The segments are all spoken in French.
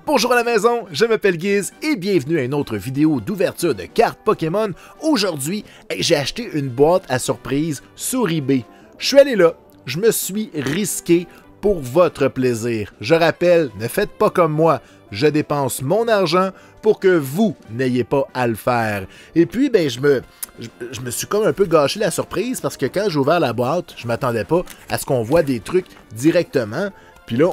Bonjour à la maison, je m'appelle Guiz et bienvenue à une autre vidéo d'ouverture de cartes Pokémon. Aujourd'hui, j'ai acheté une boîte à surprise sur eBay. Je suis allé là, je me suis risqué pour votre plaisir. Je rappelle, ne faites pas comme moi, je dépense mon argent pour que vous n'ayez pas à le faire. Et puis, je me suis comme un peu gâché la surprise parce que quand j'ai ouvert la boîte, je m'attendais pas à ce qu'on voit des trucs directement. Puis là,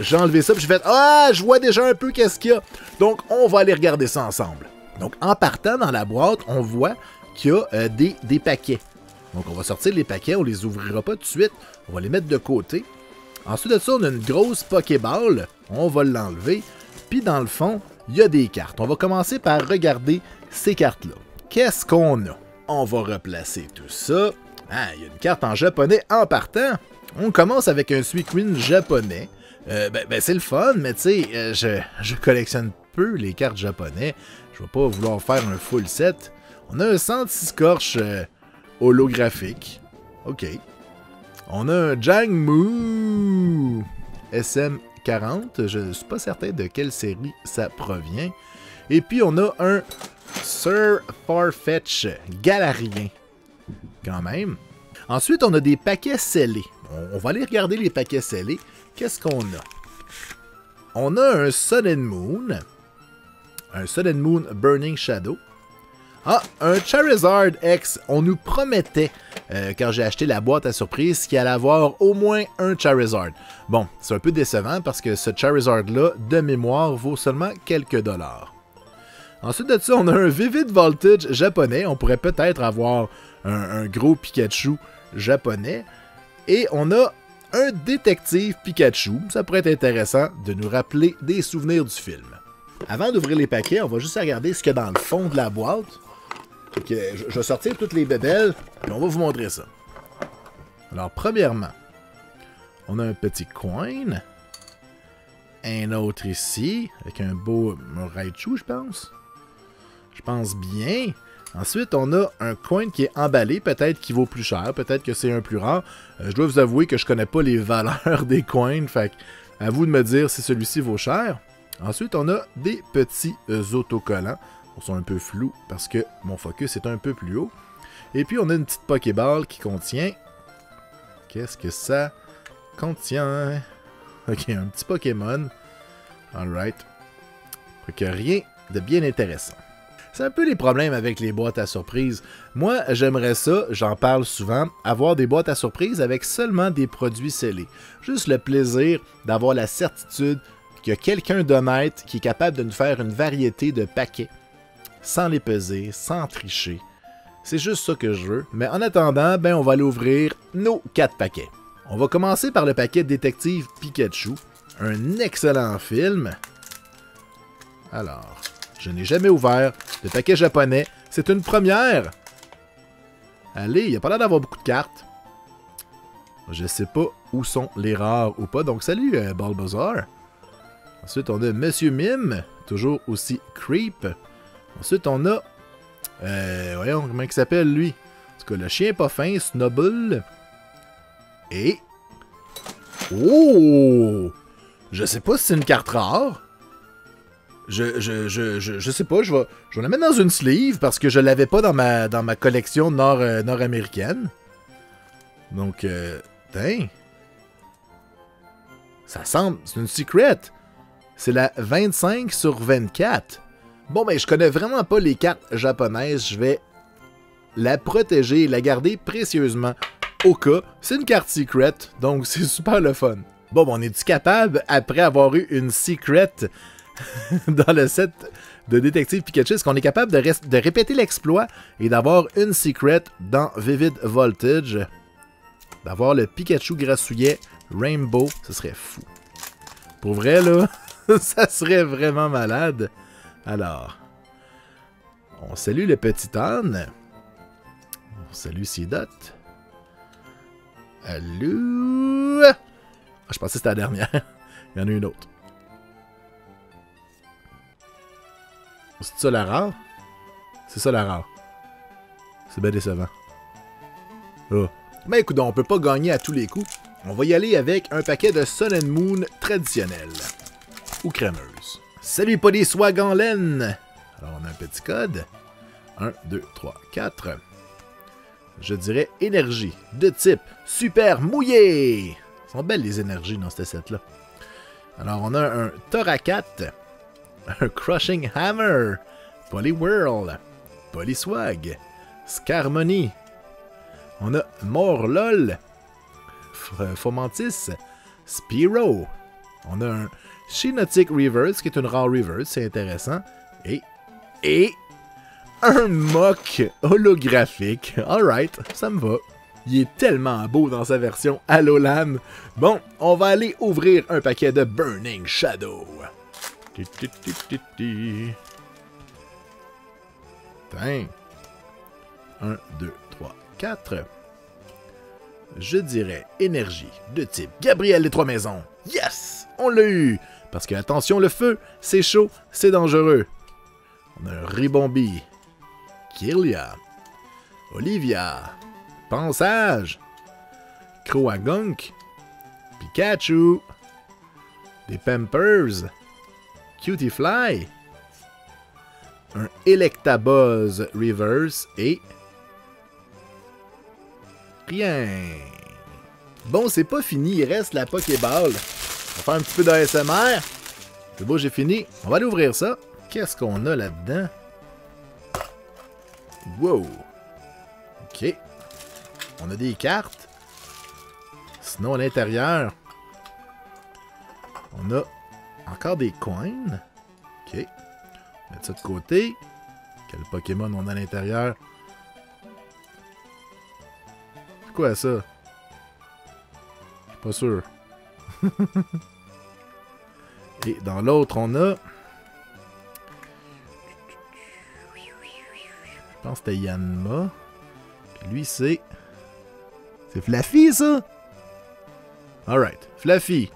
j'ai enlevé ça, puis j'ai fait « Ah, je vois déjà un peu qu'est-ce qu'il y a! » Donc, on va aller regarder ça ensemble. Donc, en partant dans la boîte, on voit qu'il y a des paquets. Donc, on va sortir les paquets, on les ouvrira pas tout de suite, on va les mettre de côté. Ensuite de ça, on a une grosse Pokéball, on va l'enlever. Puis dans le fond, il y a des cartes. On va commencer par regarder ces cartes-là. Qu'est-ce qu'on a? On va replacer tout ça. Ah, il y a une carte en japonais en partant. On commence avec un Suicune japonais. C'est le fun, mais tu sais, je collectionne peu les cartes japonais. Je vais pas vouloir faire un full set. On a un Santiscorch holographique. OK. On a un Jangmu SM40. Je ne suis pas certain de quelle série ça provient. Et puis, on a un Sir Farfetch Galarian. Quand même. Ensuite, on a des paquets scellés. On va aller regarder les paquets scellés. Qu'est-ce qu'on a? On a un Sun and Moon. Un Sun and Moon Burning Shadow. Ah, un Charizard X. On nous promettait, quand j'ai acheté la boîte à surprise, qu'il allait avoir au moins un Charizard. Bon, c'est un peu décevant parce que ce Charizard-là, de mémoire, vaut seulement quelques dollars. Ensuite de ça, on a un Vivid Voltage japonais. On pourrait peut-être avoir un gros Pikachu japonais. Et on a un détective Pikachu. Ça pourrait être intéressant de nous rappeler des souvenirs du film. Avant d'ouvrir les paquets, on va juste regarder ce qu'il y a dans le fond de la boîte. Donc, je vais sortir toutes les bébelles et on va vous montrer ça. Alors, premièrement, on a un petit coin. Un autre ici, avec un beau Raichu, je pense. Je pense bien. Ensuite, on a un coin qui est emballé, peut-être qu'il vaut plus cher, peut-être que c'est un plus rare. Je dois vous avouer que je connais pas les valeurs des coins, fait à vous de me dire si celui-ci vaut cher. Ensuite, on a des petits autocollants. Ils sont un peu flous parce que mon focus est un peu plus haut. Et puis, on a une petite Pokéball qui contient... Qu'est-ce que ça contient? Ok, un petit Pokémon. Alright. Fait que rien de bien intéressant. C'est un peu les problèmes avec les boîtes à surprise. Moi, j'aimerais ça, j'en parle souvent, avoir des boîtes à surprise avec seulement des produits scellés. Juste le plaisir d'avoir la certitude qu'il y a quelqu'un d'honnête qui est capable de nous faire une variété de paquets, sans les peser, sans tricher. C'est juste ça que je veux. Mais en attendant, on va aller ouvrir nos 4 paquets. On va commencer par le paquet Détective Pikachu. Un excellent film. Alors... Je n'ai jamais ouvert de paquet japonais. C'est une première. Allez, il n'y a pas l'air d'avoir beaucoup de cartes. Je sais pas où sont les rares ou pas. Donc, salut, Bulbasaur. Ensuite, on a Monsieur Mime. Toujours aussi creep. Ensuite, on a... voyons, comment il s'appelle, lui? En tout cas, le chien pas fin, Snubble. Et... Oh! Je sais pas si c'est une carte rare. Je sais pas, je vais la mettre dans une sleeve parce que je l'avais pas dans ma collection nord-américaine. Donc, ça semble, c'est une secret. C'est la 25/24. Bon, je connais vraiment pas les cartes japonaises. Je vais la protéger et la garder précieusement au cas. C'est une carte secret, donc c'est super le fun. Bon, on est-tu capable, après avoir eu une secret... dans le set de Détective Pikachu, est-ce qu'on est capable de répéter l'exploit et d'avoir une secret dans Vivid Voltage? D'avoir le Pikachu grassouillet Rainbow, ce serait fou. Pour vrai, là, ça serait vraiment malade. Alors, on salue le petit âne. On salue Seedot. Allô? Ah, je pensais que c'était la dernière. Il y en a une autre. C'est ça la rare? C'est ça la rare. C'est bien décevant. Oh. Mais écoute, on peut pas gagner à tous les coups. On va y aller avec un paquet de Sun and Moon traditionnel. Ou crémeuse. Salut Polyswag en laine! Alors on a un petit code. 1, 2, 3, 4. Je dirais énergie de type super mouillé. Elles sont belles les énergies dans ce set-là. Alors on a un Toracat, un Crushing Hammer, Poliwhirl, Polyswag, Scarmonie. On a Morlol, Fomantis, Spearow. On a un Shiinotic Reverse qui est une rare Reverse, c'est intéressant. Et un Muk holographique. Alright, ça me va. Il est tellement beau dans sa version Alolan. Bon, on va aller ouvrir un paquet de Burning Shadow. Tiens. 1, 2, 3, 4. Je dirais énergie de type Gabriel des Trois Maisons. Yes! On l'a eu! Parce que, attention, le feu, c'est chaud, c'est dangereux. On a un Ribombee, Kirlia, Olivia, Pensage, Croagunk, Pikachu, des Pampers, Cutiefly, un Electabuzz Reverse et rien. Bon, c'est pas fini, il reste la Pokéball. On va faire un petit peu d'ASMR. C'est beau, j'ai fini. On va aller ouvrir ça. Qu'est-ce qu'on a là-dedans? Wow! Ok. On a des cartes. Sinon, à l'intérieur, on a encore des coins. Ok. Mettre ça de côté. Quel Pokémon on a à l'intérieur? C'est quoi ça? Je suis pas sûr. Et dans l'autre, on a... Je pense que c'était Yanma. Puis lui, c'est... C'est Fluffy, ça? Alright, Fluffy.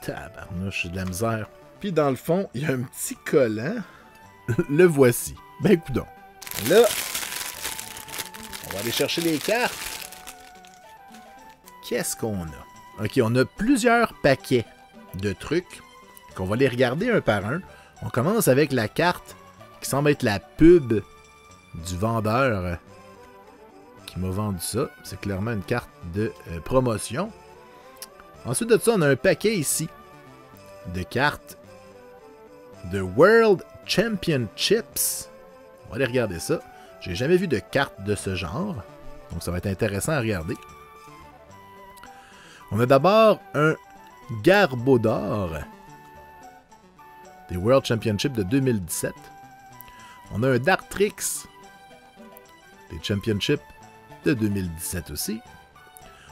Tabarnouche, j'ai de la misère. Puis dans le fond, il y a un petit collant. Le voici. Ben, coudonc. Là, on va aller chercher les cartes. Qu'est-ce qu'on a? Ok, on a plusieurs paquets de trucs qu'on va les regarder un par un. On commence avec la carte qui semble être la pub du vendeur qui m'a vendu ça. C'est clairement une carte de promotion. Ensuite de ça, on a un paquet ici de cartes de World Championships. On va aller regarder ça. J'ai jamais vu de carte de ce genre. Donc ça va être intéressant à regarder. On a d'abord un Garbodor des World Championships de 2017. On a un Dartrix des Championships de 2017 aussi.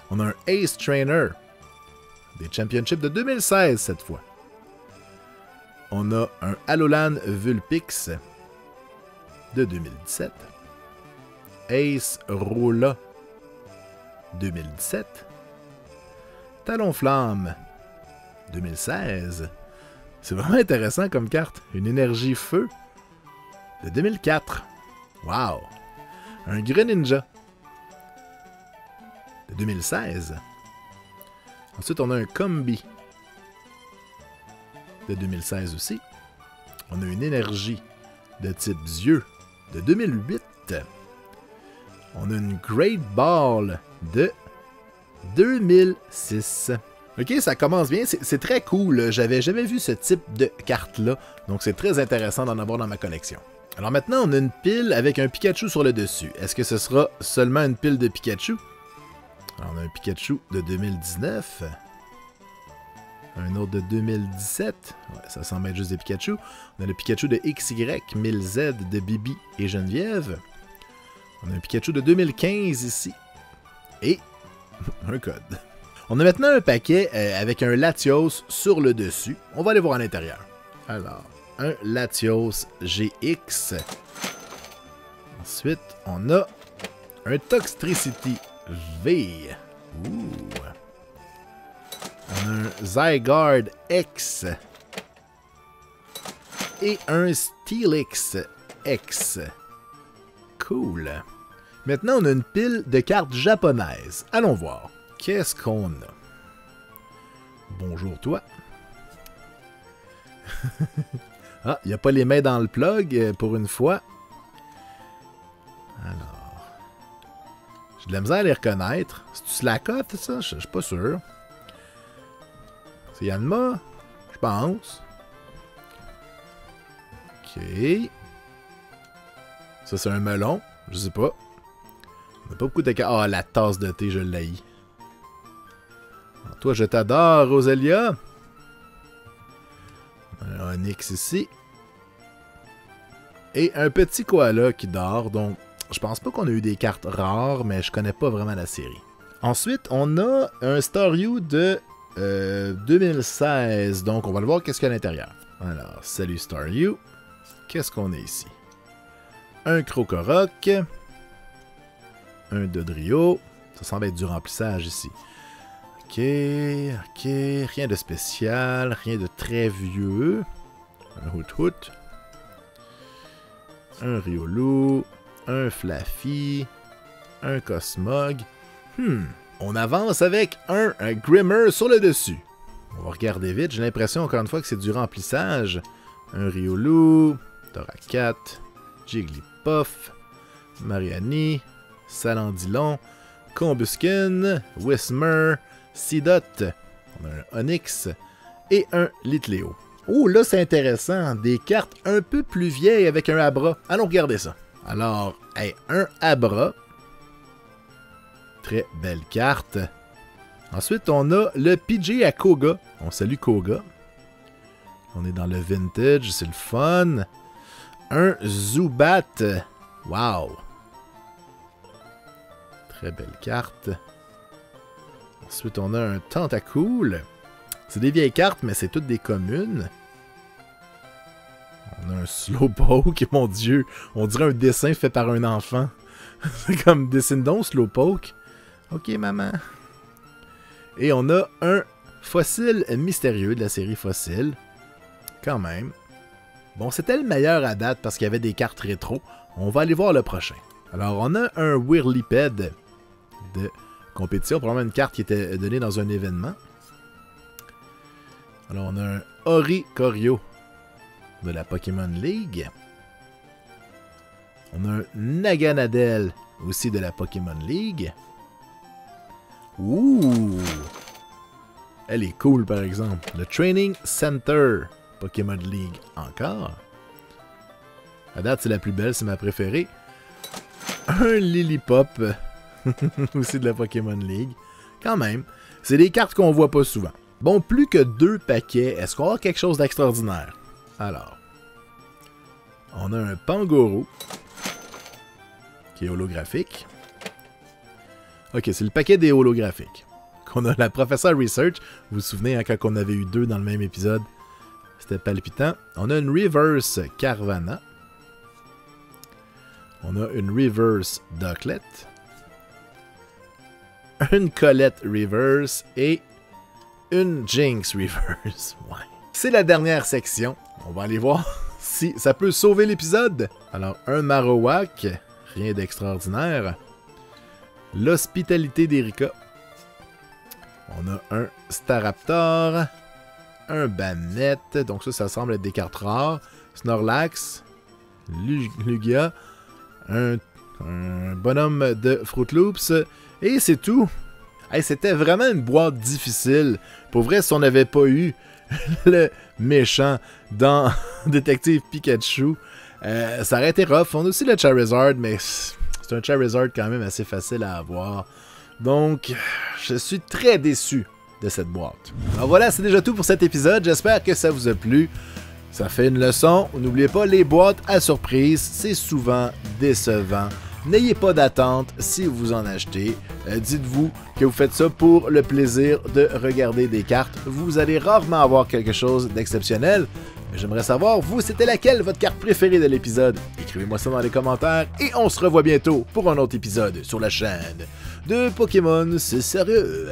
On a un Ace Trainer des Championships de 2016 cette fois. On a un Alolan Vulpix de 2017. Ace Rolla 2017. Talonflamme 2016. C'est vraiment intéressant comme carte. Une énergie feu de 2004. Wow! Un Greninja de 2016. Ensuite, on a un Combi de 2016 aussi. On a une énergie de type Zieux de 2008. On a une Great Ball de 2006. Ok, ça commence bien, c'est très cool. J'avais jamais vu ce type de carte-là, donc c'est très intéressant d'en avoir dans ma collection. Alors maintenant, on a une pile avec un Pikachu sur le dessus. Est-ce que ce sera seulement une pile de Pikachu? Alors, on a un Pikachu de 2019. Un autre de 2017. Ouais, ça semble être juste des Pikachu. On a le Pikachu de XY 1000Z de Bibi et Geneviève. On a un Pikachu de 2015 ici. Et un code. On a maintenant un paquet avec un Latios sur le dessus. On va aller voir à l'intérieur. Alors, un Latios GX. Ensuite, on a un Toxtricity V. Ouh. On a un Zygarde X. Et un Steelix X. Cool. Maintenant, on a une pile de cartes japonaises. Allons voir. Qu'est-ce qu'on a? Bonjour, toi. Ah, il n'y a pas les mains dans le plug pour une fois. Alors. J'ai de la misère à les reconnaître. C'est-tu Slakoth, ça? Je suis pas sûr. C'est Yanma? Je pense. Ok. Ça, c'est un melon. Je sais pas. On n'a pas beaucoup de... Ah, la tasse de thé, je l'haïs. Toi, je t'adore, Roselia. Un Onyx ici. Et un petit koala qui dort. Donc, je pense pas qu'on a eu des cartes rares, mais je connais pas vraiment la série. Ensuite, on a un Staryu de 2016. Donc, on va le voir qu'est-ce qu'il y a à l'intérieur. Alors, salut Staryu. Qu'est-ce qu'on a ici? Un Crocoroc. Un Dodrio. Ça semble être du remplissage ici. Ok, ok. Rien de spécial. Rien de très vieux. Un Hoot-Hoot. Un Riolu. Un Flaffy. Un Cosmog. On avance avec un Grimmer sur le dessus. On va regarder vite. J'ai l'impression encore une fois que c'est du remplissage. Un Riolu. Torracat. Jigglypuff. Mariani. Salandilon. Combuskin. Whismer. Seedot. On a un Onyx. Et un Litleo. Oh, là, c'est intéressant. Des cartes un peu plus vieilles avec un Abra. Allons regarder ça. Alors, hey, un Abra. Très belle carte. Ensuite, on a le PJ à Koga. On salue Koga. On est dans le vintage, c'est le fun. Un Zubat. Wow. Très belle carte. Ensuite, on a un Tentacool. C'est des vieilles cartes, mais c'est toutes des communes. On a un Slowpoke, mon Dieu. On dirait un dessin fait par un enfant. C'est comme, dessine donc Slowpoke. Ok, maman. Et on a un fossile mystérieux de la série Fossile. Quand même. Bon, c'était le meilleur à date parce qu'il y avait des cartes rétro. On va aller voir le prochain. Alors, on a un Whirliped de compétition. Probablement une carte qui était donnée dans un événement. Alors, on a un Oricorio de la Pokémon League. On a un Naganadel aussi de la Pokémon League. Ouh! Elle est cool, par exemple. Le Training Center Pokémon League encore. À date, c'est la plus belle, c'est ma préférée. Un Lilipop aussi de la Pokémon League. Quand même, c'est des cartes qu'on voit pas souvent. Bon, plus que 2 paquets, est-ce qu'on a quelque chose d'extraordinaire? Alors, on a un Pangoro qui est holographique. Ok, c'est le paquet des holographiques. Qu'on a la Professeur Research. Vous vous souvenez, hein, quand on avait eu 2 dans le même épisode, c'était palpitant. On a une Reverse Carvana. On a une Reverse Ducklet. Une Colette Reverse et une Jinx Reverse. Ouais. C'est la dernière section. On va aller voir si ça peut sauver l'épisode. Alors, un Marowak. Rien d'extraordinaire. L'Hospitalité d'Erika. On a un Staraptor. Un Banette. Donc ça semble être des cartes rares. Snorlax. Lugia. Un bonhomme de Fruit Loops. Et c'est tout. Hey, c'était vraiment une boîte difficile. Pour vrai, si on n'avait pas eu le méchant dans Détective Pikachu, ça aurait été rough. On a aussi le Charizard, mais c'est un Charizard quand même assez facile à avoir. Donc, je suis très déçu de cette boîte. Alors voilà, c'est déjà tout pour cet épisode. J'espère que ça vous a plu. Ça fait une leçon. N'oubliez pas, les boîtes à surprise, c'est souvent décevant. N'ayez pas d'attente si vous en achetez. Dites-vous que vous faites ça pour le plaisir de regarder des cartes. Vous allez rarement avoir quelque chose d'exceptionnel. J'aimerais savoir, vous, c'était laquelle votre carte préférée de l'épisode? Écrivez-moi ça dans les commentaires et on se revoit bientôt pour un autre épisode sur la chaîne de Pokémon, c'est sérieux.